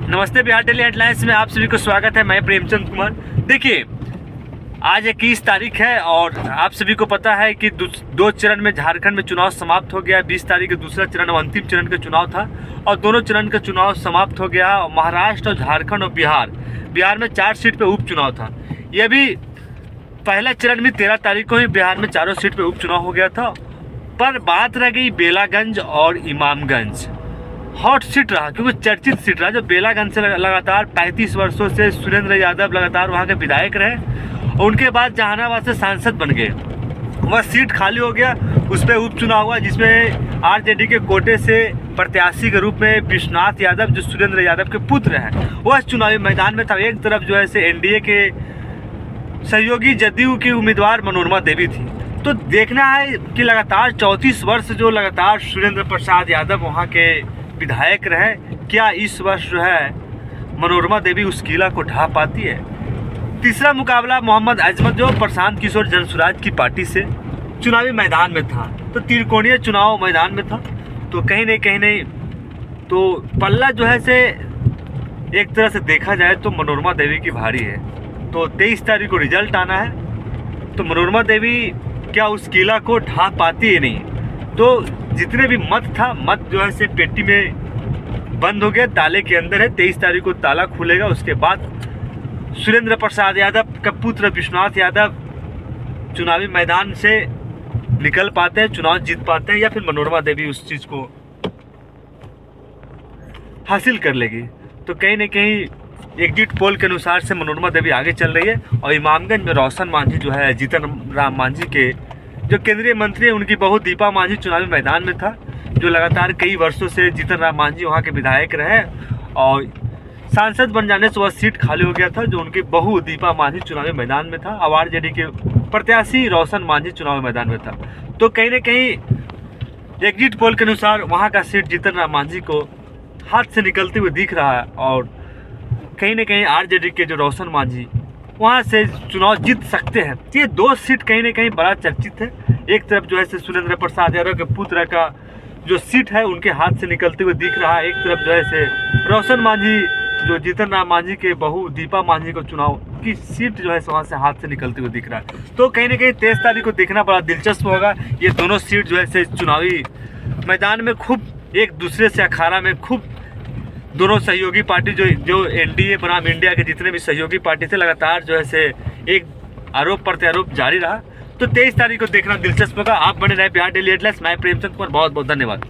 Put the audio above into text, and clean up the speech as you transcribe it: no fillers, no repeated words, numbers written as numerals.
नमस्ते, Bihar daily headlines में आप सभी को स्वागत है। मैं प्रेमचंद कुमार। देखिए, आज 21 तारीख है और आप सभी को पता है कि दो चरण में झारखंड में चुनाव समाप्त हो गया। 20 तारीख को दूसरा चरण और अंतिम चरण का चुनाव था और दोनों चरण का चुनाव समाप्त हो गया। महाराष्ट्र और झारखंड और बिहार में 4 सीट पे उपचुनाव था। यह भी पहला चरण में 13 तारीख को ही बिहार में चारों सीट पे उपचुनाव हो गया था, पर बात रह गई बेलागंज और इमामगंज। हॉट सीट रहा क्योंकि चर्चित सीट रहा। जो बेलागंज से लगातार 35 वर्षों से सुरेंद्र यादव लगातार वहां के विधायक रहे और उनके बाद जहानाबाद से सांसद बन गए। वह सीट खाली हो गया, उस पर उपचुनाव हुआ जिसमें आरजेडी के कोटे से प्रत्याशी के रूप में विश्वनाथ यादव, जो सुरेंद्र यादव के पुत्र हैं, वह चुनावी मैदान में था। एक तरफ जो है से एनडीए के सहयोगी जदयू की उम्मीदवार मनोरमा देवी थी। तो देखना है कि लगातार 34 वर्ष जो लगातार सुरेंद्र प्रसाद यादव वहाँ के विधायक रहे, क्या इस वर्ष जो है मनोरमा देवी उस किला को ढा पाती है। तीसरा मुकाबला मोहम्मद अजमत जो प्रशांत किशोर जनसुराज की पार्टी से चुनावी मैदान में था, तो त्रिकोणीय चुनाव मैदान में था। तो कहीं नहीं तो पल्ला जो है से एक तरह से देखा जाए तो मनोरमा देवी की भारी है। तो 23 तारीख को रिजल्ट आना है, तो मनोरमा देवी क्या उस किला को ढा पाती है नहीं। तो जितने भी मत था, मत जो है से पेटी में बंद हो गया, ताले के अंदर है। 23 तारीख को ताला खुलेगा, उसके बाद सुरेंद्र प्रसाद यादव का पुत्र विश्वनाथ यादव चुनावी मैदान से निकल पाते हैं, चुनाव जीत पाते हैं, या फिर मनोरमा देवी उस चीज को हासिल कर लेगी। तो कहीं ना कहीं एग्जिट पोल के अनुसार से मनोरमा देवी आगे चल रही है। और इमामगंज में रोशन मांझी जो है, जीतन राम मांझी के जो केंद्रीय मंत्री है, उनकी बहू दीपा मांझी चुनावी मैदान में था। जो लगातार कई वर्षों से जीतन राम मांझी वहाँ के विधायक रहे और सांसद बन जाने से वह सीट खाली हो गया था। जो उनकी बहू दीपा मांझी चुनावी मैदान में था। आरजेडी के प्रत्याशी रोशन मांझी चुनावी मैदान में था। तो कहीं ना कहीं एग्जिट पोल के अनुसार वहाँ का सीट जीतन राम मांझी को हाथ से निकलते हुए दिख रहा है और कहीं ना कहीं आरजेडी के जो रोशन मांझी वहाँ से चुनाव जीत सकते हैं। ये 2 सीट कहीं ना कहीं बड़ा चर्चित है। एक तरफ जो है सुरेंद्र प्रसाद यादव के पुत्र का जो सीट है उनके हाथ से निकलते हुए दिख रहा है। एक तरफ जो है से रोशन मांझी जो जीतन राम मांझी के बहू दीपा मांझी को चुनाव की सीट जो है वहाँ से हाथ से निकलते हुए दिख रहा है। तो कहीं ना कहीं 23 तारीख को देखना बड़ा दिलचस्प होगा। ये दोनों सीट जो है चुनावी मैदान में खूब एक दूसरे से अखाड़ा में खूब दोनों सहयोगी पार्टी जो एनडीए बनाम इंडिया के जितने भी सहयोगी पार्टी थे, लगातार जो है से एक आरोप प्रत्यारोप जारी रहा। तो 23 तारीख को देखना दिलचस्प होगा। आप बने रहे बिहार डेली हेडलाइंस। मैं प्रेमचंद कुमार, बहुत बहुत धन्यवाद।